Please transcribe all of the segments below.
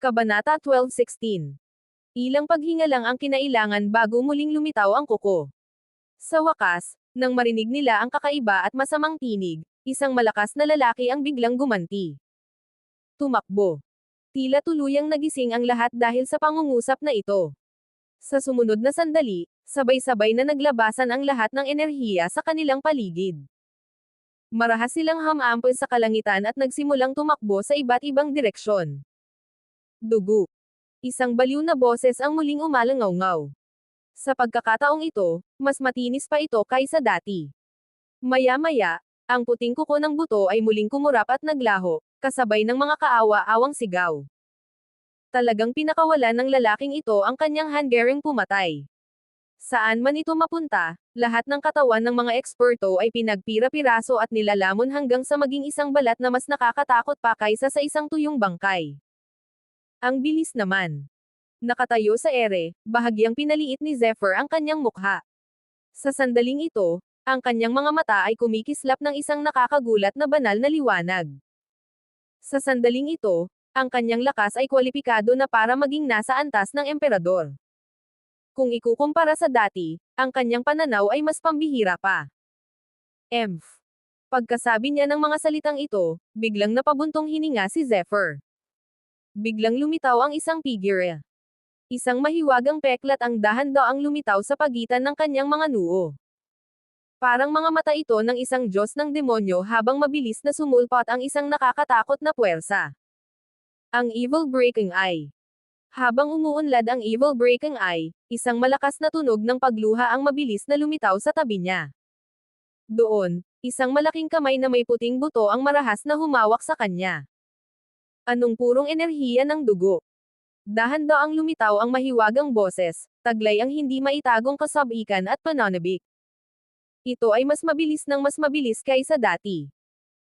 Kabanata 12:16. Ilang paghinga lang ang kinailangan bago muling lumitaw ang kuko. Sa wakas, nang marinig nila ang kakaiba at masamang tinig, isang malakas na lalaki ang biglang gumanti. Tumakbo. Tila tuluyang nagising ang lahat dahil sa pangungusap na ito. Sa sumunod na sandali, sabay-sabay na naglabasan ang lahat ng enerhiya sa kanilang paligid. Marahas silang hamampol sa kalangitan at nagsimulang tumakbo sa iba't ibang direksyon. Dugo. Isang baliw na boses ang muling umalangaw-ngaw. Sa pagkakataong ito, mas matinis pa ito kaysa dati. Maya-maya, ang puting kuko ng buto ay muling kumurap at naglaho, kasabay ng mga kaawa-awang sigaw. Talagang pinakawalan ng lalaking ito ang kanyang hanggaring pumatay. Saan man ito mapunta, lahat ng katawan ng mga eksperto ay pinagpira-piraso at nilalamon hanggang sa maging isang balat na mas nakakatakot pa kaysa sa isang tuyong bangkay. Ang bilis naman. Nakatayo sa ere, bahagyang pinaliit ni Zephyr ang kanyang mukha. Sa sandaling ito, ang kanyang mga mata ay kumikislap ng isang nakakagulat na banal na liwanag. Sa sandaling ito, ang kanyang lakas ay kwalipikado na para maging nasa antas ng emperador. Kung ikukumpara sa dati, ang kanyang pananaw ay mas pambihira pa. Emph. Pagkasabi niya ng mga salitang ito, biglang napabuntong hininga si Zephyr. Biglang lumitaw ang isang figure. Isang mahiwagang peklat ang dahan-daang lumitaw sa pagitan ng kanyang mga noo. Parang mga mata ito ng isang Diyos ng demonyo habang mabilis na sumulpot ang isang nakakatakot na puwersa. Ang Evil Breaking Eye. Habang umuunlad ang Evil Breaking Eye, isang malakas na tunog ng pagluha ang mabilis na lumitaw sa tabi niya. Doon, isang malaking kamay na may puting buto ang marahas na humawak sa kanya. Anong purong enerhiya ng dugo? Dahan-daang lumitaw ang mahiwagang boses, taglay ang hindi maitagong kasabikan at pananabik. Ito ay mas mabilis kaysa dati.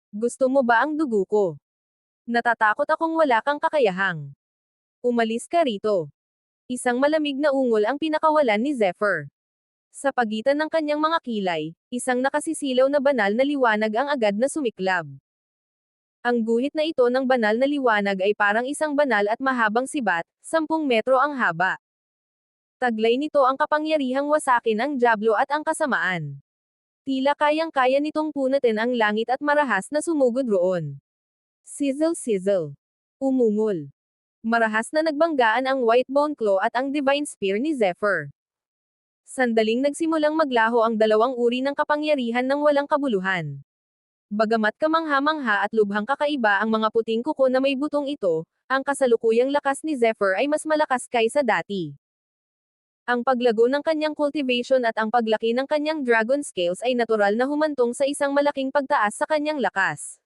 Gusto mo ba ang dugo ko? Natatakot akong wala kang kakayahang. Umalis ka rito. Isang malamig na ungol ang pinakawalan ni Zephyr. Sa pagitan ng kanyang mga kilay, isang nakasisilaw na banal na liwanag ang agad na sumiklab. Ang guhit na ito ng banal na liwanag ay parang isang banal at mahabang sibat, 10 metro ang haba. Taglay nito ang kapangyarihang wasakin ang dyablo at ang kasamaan. Tila kayang-kaya nitong punatin ang langit at marahas na sumugod roon. Sizzle-sizzle. Umungol. Marahas na nagbanggaan ang White Bone Claw at ang Divine Spear ni Zephyr. Sandaling nagsimulang maglaho ang dalawang uri ng kapangyarihan ng walang kabuluhan. Bagamat kamangha-mangha at lubhang kakaiba ang mga puting kuko na may butong ito, ang kasalukuyang lakas ni Zephyr ay mas malakas kaysa dati. Ang paglago ng kanyang cultivation at ang paglaki ng kanyang dragon scales ay natural na humantong sa isang malaking pagtaas sa kanyang lakas.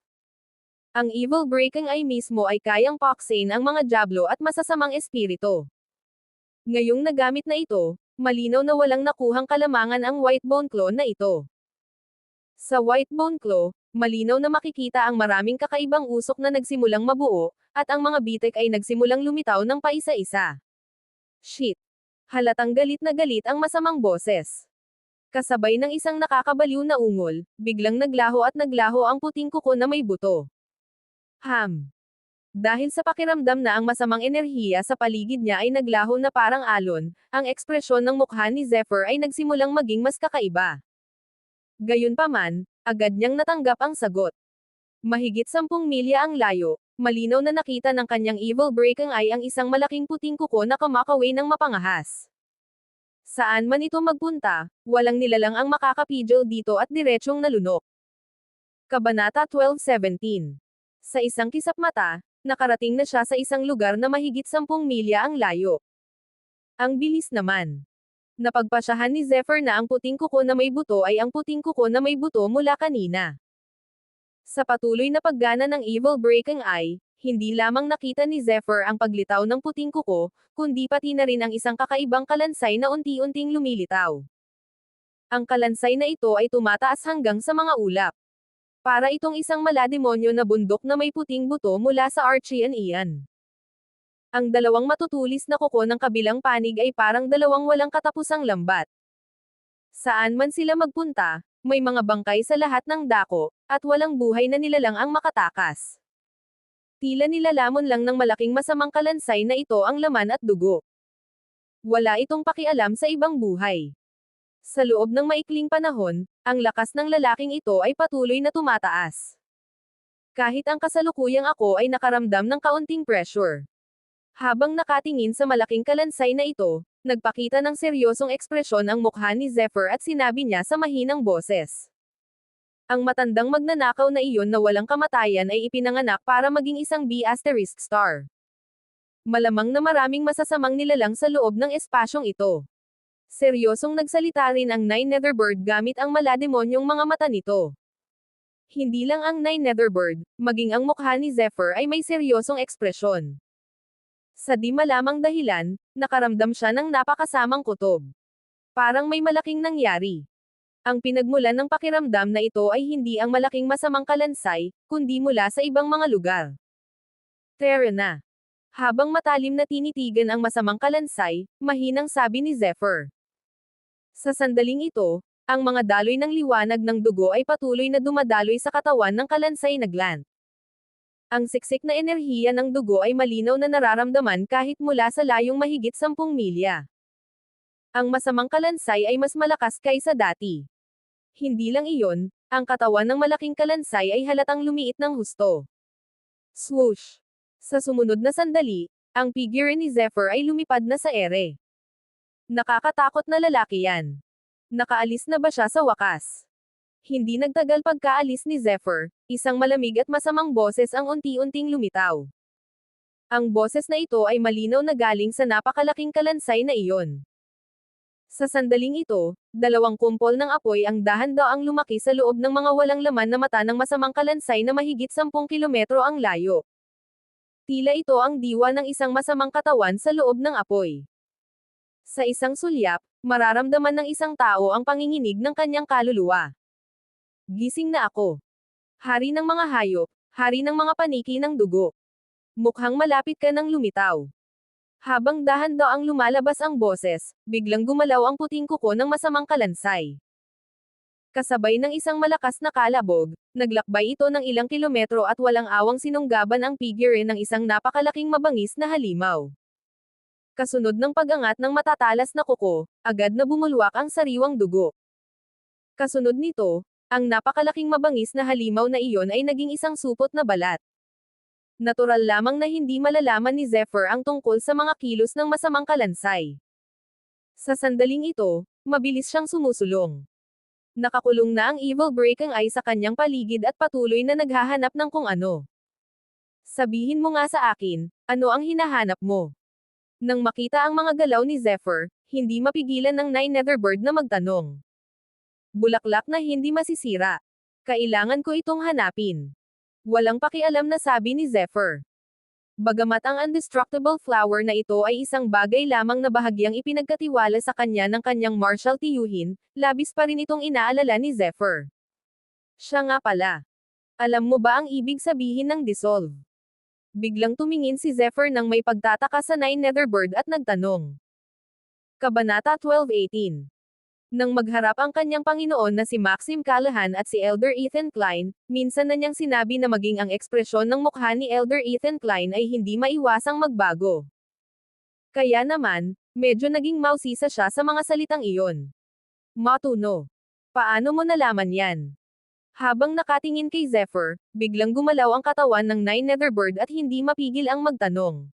Ang Evil Breaking Eye mismo ay kayang paksain ang mga dyablo at masasamang espiritu. Ngayong nagamit na ito, malinaw na walang nakuhang kalamangan ang White Bone Claw na ito. Sa White Bone Claw, malinaw na makikita ang maraming kakaibang usok na nagsimulang mabuo, at ang mga bitek ay nagsimulang lumitaw ng paisa-isa. Shit! Halatang galit na galit ang masamang boses. Kasabay ng isang nakakabaliw na ungol, biglang naglaho ang puting kuko na may buto. Dahil sa pakiramdam na ang masamang enerhiya sa paligid niya ay naglaho na parang alon, ang ekspresyon ng mukha ni Zephyr ay nagsimulang maging mas kakaiba. Gayunpaman, agad niyang natanggap ang sagot. Mahigit 10 milya ang layo, malinaw na nakita ng kanyang Evil Breaking Eye ang isang malaking puting kuko na kumakaway ng mapangahas. Saan man ito magpunta, walang nilalang ang makakapidyo dito at diretsyong nalunok. Kabanata 12:17. Sa isang kisap mata, nakarating na siya sa isang lugar na mahigit 10 milya ang layo. Ang bilis naman. Napagpasyahan ni Zephyr na ang puting kuko na may buto ay ang puting kuko na may buto mula kanina. Sa patuloy na paggana ng Evil Breaking Eye, hindi lamang nakita ni Zephyr ang paglitaw ng puting kuko, kundi pati na rin ang isang kakaibang kalansay na unti-unting lumilitaw. Ang kalansay na ito ay tumataas hanggang sa mga ulap. Para itong isang malademonyo na bundok na may puting buto mula sa Archean Ian. Ang dalawang matutulis na kuko ng kabilang panig ay parang dalawang walang katapusang lambat. Saan man sila magpunta, may mga bangkay sa lahat ng dako, at walang buhay na nilalang ang makatakas. Tila nilalamon lang ng malaking masamang kalansay na ito ang laman at dugo. Wala itong pakialam sa ibang buhay. Sa loob ng maikling panahon, ang lakas ng lalaking ito ay patuloy na tumataas. Kahit ang kasalukuyang ako ay nakaramdam ng kaunting pressure. Habang nakatingin sa malaking kalansay na ito, nagpakita ng seryosong ekspresyon ang mukha ni Zephyr at sinabi niya sa mahinang boses. Ang matandang magnanakaw na iyon na walang kamatayan ay ipinanganak para maging isang B** star. Malamang na maraming masasamang nilalang sa loob ng espasyong ito. Seryosong nagsalita rin ang Nine Netherbird gamit ang malademonyong mga mata nito. Hindi lang ang Nine Netherbird, maging ang mukha ni Zephyr ay may seryosong ekspresyon. Sa di malamang dahilan, nakaramdam siya ng napakasamang kutob. Parang may malaking nangyari. Ang pinagmulan ng pakiramdam na ito ay hindi ang malaking masamang kalansay, kundi mula sa ibang mga lugar. Tara na. Habang matalim na tinitigan ang masamang kalansay, mahinang sabi ni Zephyr. Sa sandaling ito, ang mga daloy ng liwanag ng dugo ay patuloy na dumadaloy sa katawan ng kalansay na gland. Ang siksik na enerhiya ng dugo ay malinaw na nararamdaman kahit mula sa layong mahigit 10 milya. Ang masamang kalansay ay mas malakas kaysa dati. Hindi lang iyon, ang katawan ng malaking kalansay ay halatang lumiit ng husto. Swoosh! Sa sumunod na sandali, ang figure ni Zephyr ay lumipad na sa ere. Nakakatakot na lalaki yan. Nakaalis na ba siya sa wakas? Hindi nagtagal pagkaalis ni Zephyr, isang malamig at masamang boses ang unti-unting lumitaw. Ang boses na ito ay malinaw na galing sa napakalaking kalansay na iyon. Sa sandaling ito, dalawang kumpol ng apoy ang dahan-daang lumaki sa loob ng mga walang laman na mata ng masamang kalansay na mahigit 10 kilometro ang layo. Tila ito ang diwa ng isang masamang katawan sa loob ng apoy. Sa isang sulyap, mararamdaman ng isang tao ang panginginig ng kanyang kaluluwa. Gising na ako. Hari ng mga hayop, hari ng mga paniki ng dugo. Mukhang malapit ka nang lumitaw. Habang dahan-daang lumalabas ang boses, biglang gumalaw ang puting kuko ng masamang kalansay. Kasabay ng isang malakas na kalabog, naglakbay ito ng ilang kilometro at walang awang sinunggaban ang figure ng isang napakalaking mabangis na halimaw. Kasunod ng pag-angat ng matatalas na kuko, agad na bumulwak ang sariwang dugo. Kasunod nito, ang napakalaking mabangis na halimaw na iyon ay naging isang supot na balat. Natural lamang na hindi malalaman ni Zephyr ang tungkol sa mga kilos ng masamang kalansay. Sa sandaling ito, mabilis siyang sumusulong. Nakakulong na ang evil breaking eye sa kanyang paligid at patuloy na naghahanap ng kung ano. Sabihin mo nga sa akin, ano ang hinahanap mo? Nang makita ang mga galaw ni Zephyr, hindi mapigilan ng Nine Netherbird na magtanong. Bulaklak na hindi masisira. Kailangan ko itong hanapin. Walang pakialam na sabi ni Zephyr. Bagamat ang indestructible flower na ito ay isang bagay lamang na bahagyang ipinagkatiwala sa kanya ng kanyang martial tiyuhin, labis pa rin itong inaalala ni Zephyr. Siya nga pala. Alam mo ba ang ibig sabihin ng dissolve? Biglang tumingin si Zephyr nang may pagtataka sa Nine Netherbird at nagtanong. Kabanata 12:18. Nang magharap ang kanyang Panginoon na si Maxim Callahan at si Elder Ethan Klein, minsan na niyang sinabi na maging ang ekspresyon ng mukha ni Elder Ethan Klein ay hindi maiwasang magbago. Kaya naman, medyo naging mausisa siya sa mga salitang iyon. Matuno. Paano mo nalaman yan? Habang nakatingin kay Zephyr, biglang gumalaw ang katawan ng Nine Netherbird at hindi mapigil ang magtanong.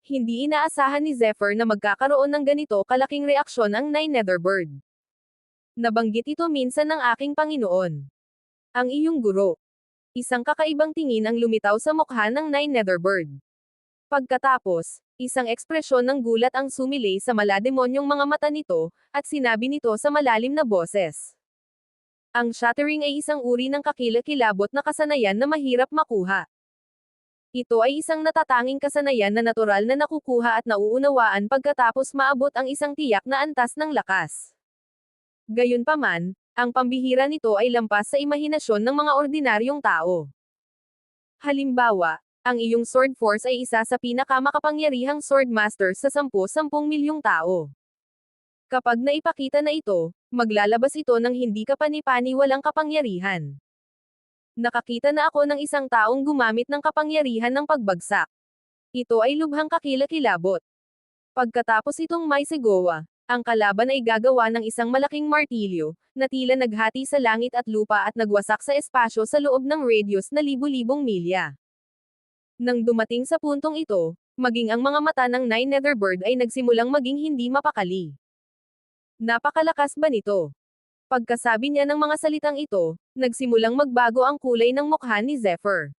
Hindi inaasahan ni Zephyr na magkakaroon ng ganito kalaking reaksyon ang Nine Netherbird. Nabanggit ito minsan ng aking Panginoon. Ang iyong guro. Isang kakaibang tingin ang lumitaw sa mukha ng Nine Netherbird. Pagkatapos, isang ekspresyon ng gulat ang sumilay sa malademonyong mga mata nito, at sinabi nito sa malalim na boses. Ang shattering ay isang uri ng kakilakilabot na kasanayan na mahirap makuha. Ito ay isang natatanging kasanayan na natural na nakukuha at nauunawaan pagkatapos maabot ang isang tiyak na antas ng lakas. Gayunpaman, ang pambihira nito ay lampas sa imahinasyon ng mga ordinaryong tao. Halimbawa, ang iyong sword force ay isa sa pinakamakapangyarihang swordmaster sa 10 milyong tao. Kapag naipakita na ito, maglalabas ito ng hindi kapani-paniwalang kapangyarihan. Nakakita na ako ng isang taong gumamit ng kapangyarihan ng pagbagsak. Ito ay lubhang kakilakilabot. Pagkatapos itong may sigawa, ang kalaban ay gagawa ng isang malaking martilyo, na tila naghati sa langit at lupa at nagwasak sa espasyo sa loob ng radius na libu-libong milya. Nang dumating sa puntong ito, maging ang mga mata ng Nine Netherbird ay nagsimulang maging hindi mapakali. Napakalakas ba nito? Pagkasabi niya ng mga salitang ito, nagsimulang magbago ang kulay ng mukha ni Zephyr.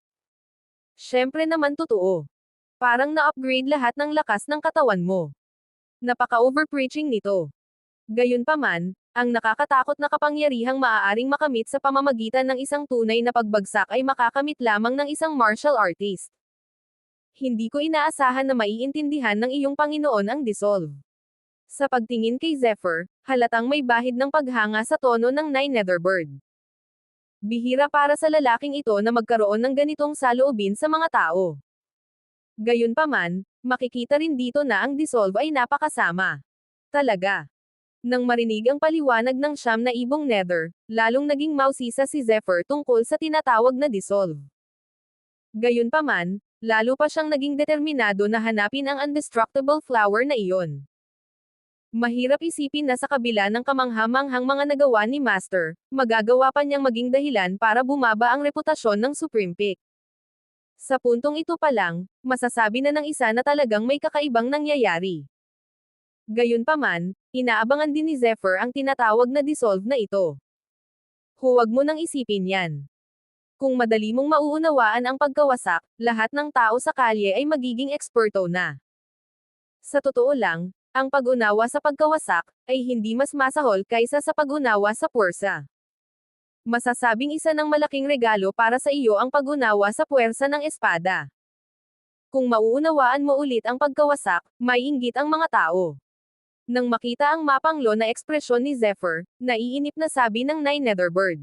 Siyempre naman totoo. Parang na-upgrade lahat ng lakas ng katawan mo. Napaka-overpreaching nito. Gayunpaman, ang nakakatakot na kapangyarihang maaaring makamit sa pamamagitan ng isang tunay na pagbagsak ay makakamit lamang ng isang martial artist. Hindi ko inaasahan na maiintindihan ng iyong Panginoon ang dissolve. Sa pagtingin kay Zephyr, halatang may bahid ng paghanga sa tono ng Nine Netherbird. Bihira para sa lalaking ito na magkaroon ng ganitong saloobin sa mga tao. Gayunpaman, makikita rin dito na ang dissolve ay napakasama. Talaga. Nang marinig ang paliwanag ng 9,000 nether, lalong naging mausisa si Zephyr tungkol sa tinatawag na dissolve. Gayunpaman, lalo pa siyang naging determinado na hanapin ang indestructible flower na iyon. Mahirap isipin na sa kabila ng kamangha-manghang mga nagawa ni Master, magagawa pa niyang maging dahilan para bumaba ang reputasyon ng Supreme Peak. Sa puntong ito pa lang, masasabi na ng isa na talagang may kakaibang nangyayari. Gayunpaman, inaabangan din ni Zephyr ang tinatawag na dissolve na ito. Huwag mo nang isipin yan. Kung madali mong mauunawaan ang pagkawasak, lahat ng tao sa kalye ay magiging eksperto na. Sa totoo lang, ang pag-unawa sa pagkawasak, ay hindi mas masahol kaysa sa pag-unawa sa puwersa. Masasabing isa ng malaking regalo para sa iyo ang pag-unawa sa puwersa ng espada. Kung mauunawaan mo ulit ang pagkawasak, maiinggit ang mga tao. Nang makita ang mapanglo na ekspresyon ni Zephyr, naiinip na sabi ng Nine Netherbird.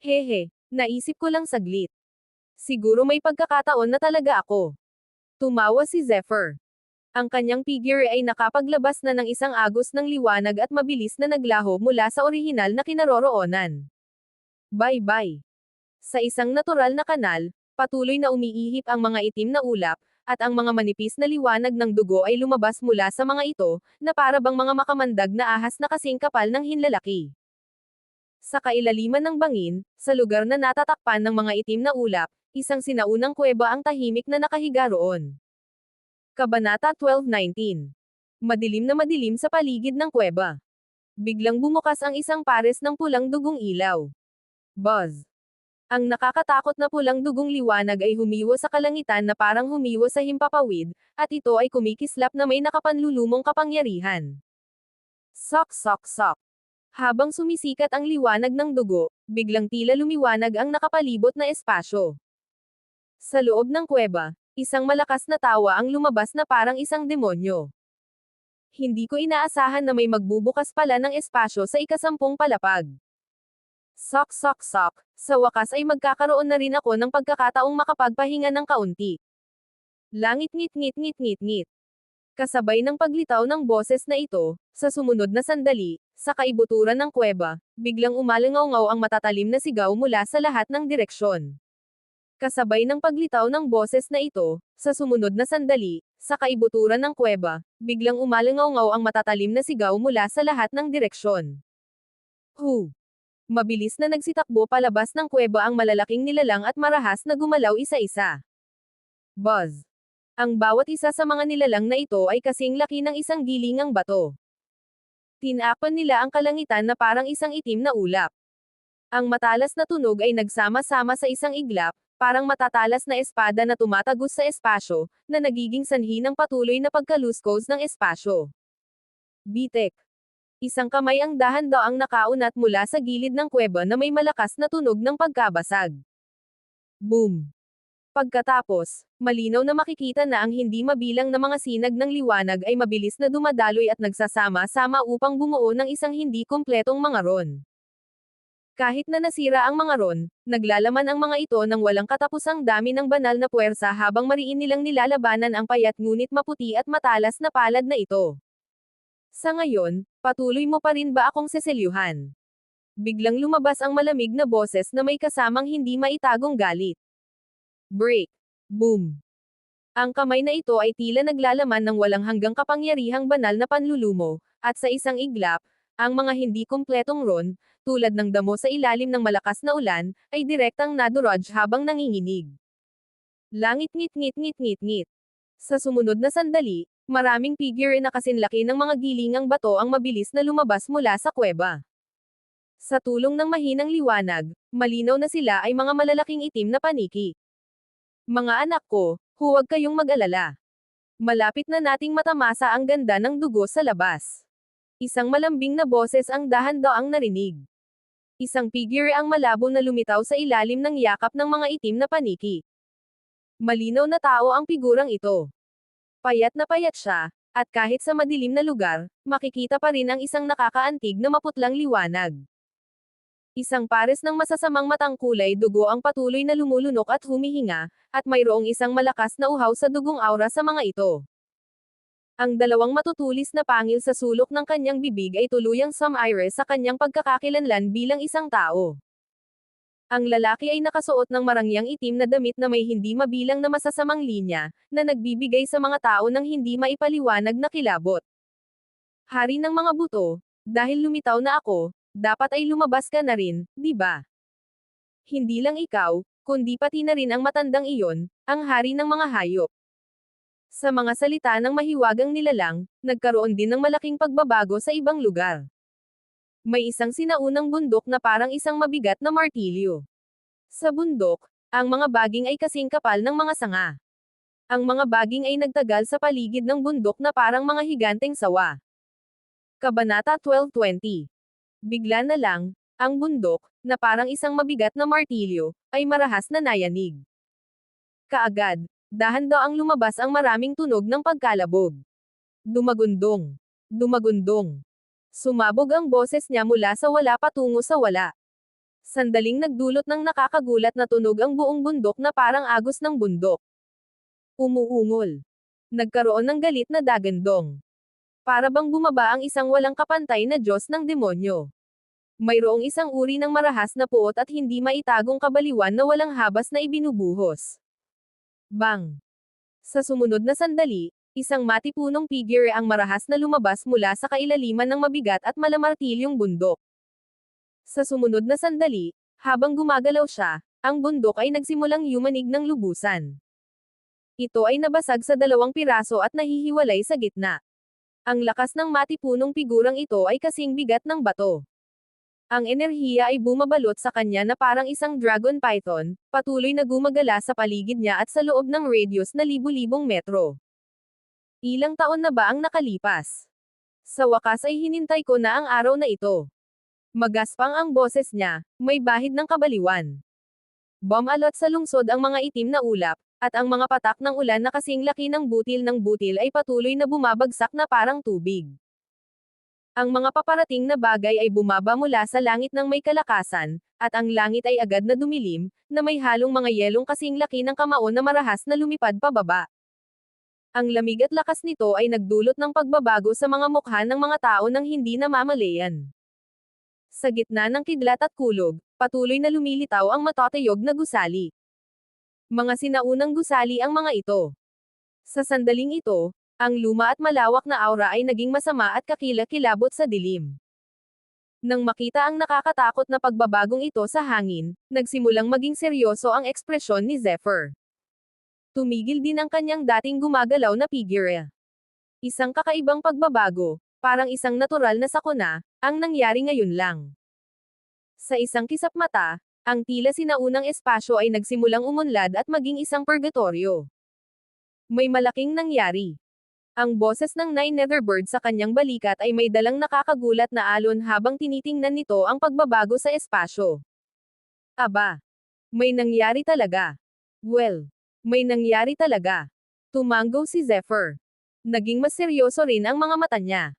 Hehe, naisip ko lang saglit. Siguro may pagkakataon na talaga ako. Tumawa si Zephyr. Ang kanyang figure ay nakapaglabas na ng isang agos ng liwanag at mabilis na naglaho mula sa orihinal na kinaroroonan. Bye-bye. Sa isang natural na kanal, patuloy na umiihip ang mga itim na ulap, at ang mga manipis na liwanag ng dugo ay lumabas mula sa mga ito, na para bang mga makamandag na ahas na kasing kapal ng hinlalaki. Sa kailaliman ng bangin, sa lugar na natatakpan ng mga itim na ulap, isang sinaunang kuweba ang tahimik na nakahiga roon. Kabanata 12:19. Madilim na madilim sa paligid ng kuweba. Biglang bumukas ang isang pares ng pulang dugong ilaw. Buzz. Ang nakakatakot na pulang dugong liwanag ay humiwa sa kalangitan na parang humiwa sa himpapawid, at ito ay kumikislap na may nakapanlulumong kapangyarihan. Sok sok sok. Habang sumisikat ang liwanag ng dugo, biglang tila lumiwanag ang nakapalibot na espasyo. Sa loob ng kuweba, isang malakas na tawa ang lumabas na parang isang demonyo. Hindi ko inaasahan na may magbubukas pala ng espasyo sa ika-10 palapag. Sok sok sok, sa wakas ay magkakaroon na rin ako ng pagkakataong makapagpahinga ng kaunti. Langit ngit ngit ngit ngit ngit. Kasabay ng paglitaw ng boses na ito, sa sumunod na sandali, sa kaibuturan ng kuweba, biglang umalangaw-ngaw ang matatalim na sigaw mula sa lahat ng direksyon. Kasabay ng paglitaw ng boses na ito, sa sumunod na sandali, sa kaibuturan ng kuweba, biglang umalangaw-ngaw ang matatalim na sigaw mula sa lahat ng direksyon. Hu! Mabilis na nagsitakbo palabas ng kuweba ang malalaking nilalang at marahas na gumalaw isa-isa. Buzz! Ang bawat isa sa mga nilalang na ito ay kasing laki ng isang gilingang bato. Tinakpan nila ang kalangitan na parang isang itim na ulap. Ang matalas na tunog ay nagsama-sama sa isang iglap, parang matatalas na espada na tumatagos sa espasyo, na nagiging sanhi ng patuloy na pagkaluskos ng espasyo. Bitek. Isang kamay ang dahan-daang nakaunat mula sa gilid ng kuweba na may malakas na tunog ng pagkabasag. Boom! Pagkatapos, malinaw na makikita na ang hindi mabilang na mga sinag ng liwanag ay mabilis na dumadaloy at nagsasama-sama upang bumuo ng isang hindi kumpletong mga ron. Kahit na nasira ang mga ron, naglalaman ang mga ito ng walang katapusang dami ng banal na puwersa habang mariin nilang nilalabanan ang payat ngunit maputi at matalas na palad na ito. Sa ngayon, patuloy mo pa rin ba akong seselyuhan? Biglang lumabas ang malamig na boses na may kasamang hindi maitagong galit. Break. Boom. Ang kamay na ito ay tila naglalaman ng walang hanggang kapangyarihang banal na panlulumo, at sa isang iglap, ang mga hindi kumpletong ron, tulad ng damo sa ilalim ng malakas na ulan, ay direktang nadurog habang nanginginig. Langit ngit ngit ngit ngit ngit. Sa sumunod na sandali, maraming figure na kasinlaki ng mga gilingang bato ang mabilis na lumabas mula sa kuweba. Sa tulong ng mahinang liwanag, malinaw na sila ay mga malalaking itim na paniki. Mga anak ko, huwag kayong mag-alala. Malapit na nating matamasa ang ganda ng dugo sa labas. Isang malambing na boses ang dahan-daang narinig. Isang figure ang malabo na lumitaw sa ilalim ng yakap ng mga itim na paniki. Malinaw na tao ang figurang ito. Payat siya, at kahit sa madilim na lugar, makikita pa rin ang isang nakakaantig na maputlang liwanag. Isang pares ng masasamang matang kulay dugo ang patuloy na lumulunok at humihinga, at mayroong isang malakas na uhaw sa dugong aura sa mga ito. Ang dalawang matutulis na pangil sa sulok ng kanyang bibig ay tuluyang sumire sa kanyang pagkakakilanlan bilang isang tao. Ang lalaki ay nakasuot ng marangyang itim na damit na may hindi mabilang na masasamang linya, na nagbibigay sa mga tao ng hindi maipaliwanag na kilabot. Hari ng mga buto, dahil lumitaw na ako, dapat ay lumabas ka na rin, di ba? Hindi lang ikaw, kundi pati na rin ang matandang iyon, ang hari ng mga hayop. Sa mga salita ng mahiwagang nilalang, nagkaroon din ng malaking pagbabago sa ibang lugar. May isang sinaunang bundok na parang isang mabigat na martilyo. Sa bundok, ang mga baging ay kasing kapal ng mga sanga. Ang mga baging ay nagtagal sa paligid ng bundok na parang mga higanteng sawa. Kabanata 12:20. Bigla na lang, ang bundok, na parang isang mabigat na martilyo, ay marahas na nayanig. Kaagad, dahan-daang lumabas ang maraming tunog ng pagkalabog. Dumagundong. Dumagundong. Sumabog ang boses niya mula sa wala patungo sa wala. Sandaling nagdulot ng nakakagulat na tunog ang buong bundok na parang agos ng bundok. Umuungol. Nagkaroon ng galit na dagandong. Para bang bumaba ang isang walang kapantay na Diyos ng demonyo. Mayroong isang uri ng marahas na puot at hindi maitagong kabaliwan na walang habas na ibinubuhos. Bang! Sa sumunod na sandali, isang matipunong figure ang marahas na lumabas mula sa kailaliman ng mabigat at malamartilyong bundok. Sa sumunod na sandali, habang gumagalaw siya, ang bundok ay nagsimulang yumanig ng lubusan. Ito ay nabasag sa 2 piraso at nahihiwalay sa gitna. Ang lakas ng matipunong figurang ito ay kasing bigat ng bato. Ang enerhiya ay bumabalot sa kanya na parang isang dragon python, patuloy na gumagala sa paligid niya at sa loob ng radius na libu-libong metro. Ilang taon na ba ang nakalipas? Sa wakas ay hinintay ko na ang araw na ito. Magaspang ang boses niya, may bahid ng kabaliwan. Bumalot sa lungsod ang mga itim na ulap, at ang mga patak ng ulan na kasing laki ng butil ay patuloy na bumabagsak na parang tubig. Ang mga paparating na bagay ay bumaba mula sa langit ng may kalakasan, at ang langit ay agad na dumilim, na may halong mga yelong kasing laki ng kamao na marahas na lumipad pababa. Ang lamig at lakas nito ay nagdulot ng pagbabago sa mga mukha ng mga tao nang hindi namamalayan. Sa gitna ng kidlat at kulog, patuloy na lumilitaw ang matatayog na gusali. Mga sinaunang gusali ang mga ito. Sa sandaling ito, ang luma at malawak na aura ay naging masama at kakilakilabot sa dilim. Nang makita ang nakakatakot na pagbabagong ito sa hangin, nagsimulang maging seryoso ang ekspresyon ni Zephyr. Tumigil din ang kanyang dating gumagalaw na figure. Isang kakaibang pagbabago, parang isang natural na sakuna, ang nangyari ngayon lang. Sa isang kisap mata, ang tila sinaunang espasyo ay nagsimulang umunlad at maging isang purgatorio. May malaking nangyari. Ang boses ng Nine Netherbird sa kanyang balikat ay may dalang nakakagulat na alon habang tinitingnan nito ang pagbabago sa espasyo. Aba! May nangyari talaga. Well, may nangyari talaga. Tumango si Zephyr. Naging mas seryoso rin ang mga mata niya.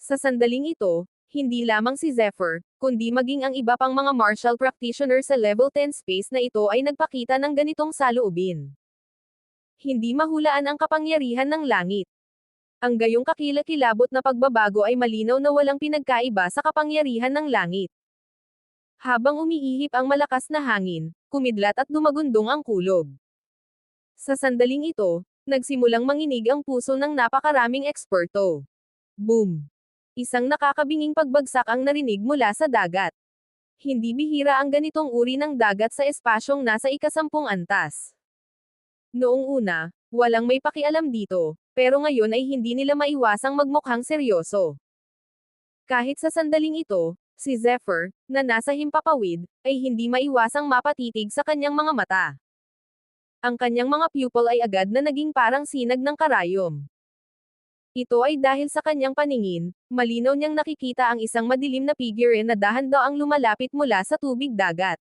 Sa sandaling ito, hindi lamang si Zephyr, kundi maging ang iba pang mga martial practitioner sa level 10 space na ito ay nagpakita ng ganitong saloobin. Hindi mahulaan ang kapangyarihan ng langit. Ang gayong kakilakilabot na pagbabago ay malinaw na walang pinagkaiba sa kapangyarihan ng langit. Habang umiihip ang malakas na hangin, kumidlat at dumagundong ang kulog. Sa sandaling ito, nagsimulang manginig ang puso ng napakaraming eksperto. Boom! Isang nakakabinging pagbagsak ang narinig mula sa dagat. Hindi bihira ang ganitong uri ng dagat sa espasyong nasa ika-10 antas. Noong una, walang may pakialam dito, pero ngayon ay hindi nila maiwasang magmukhang seryoso. Kahit sa sandaling ito, si Zephyr, na nasa himpapawid, ay hindi maiwasang mapatitig sa kanyang mga mata. Ang kanyang mga pupil ay agad na naging parang sinag ng karayom. Ito ay dahil sa kanyang paningin, malinaw niyang nakikita ang isang madilim na figure na dahan-daang lumalapit mula sa tubig dagat.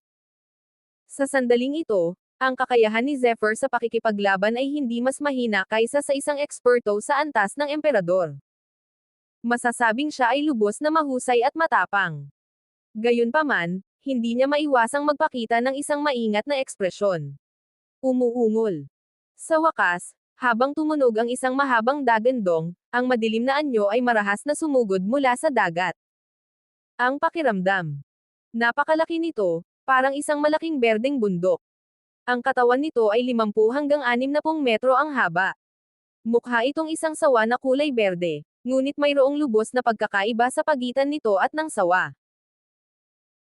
Sa sandaling ito, ang kakayahan ni Zephyr sa pakikipaglaban ay hindi mas mahina kaysa sa isang eksperto sa antas ng emperador. Masasabing siya ay lubos na mahusay at matapang. Gayunpaman, hindi niya maiwasang magpakita ng isang maingat na ekspresyon. Umuungol. Sa wakas, habang tumunog ang isang mahabang dagandong, ang madilim na anyo ay marahas na sumugod mula sa dagat. Ang pakiramdam. Napakalaki nito, parang isang malaking berdeng bundok. Ang katawan nito ay 50 hanggang 60 metro ang haba. Mukha itong isang sawa na kulay berde, ngunit mayroong lubos na pagkakaiba sa pagitan nito at ng sawa.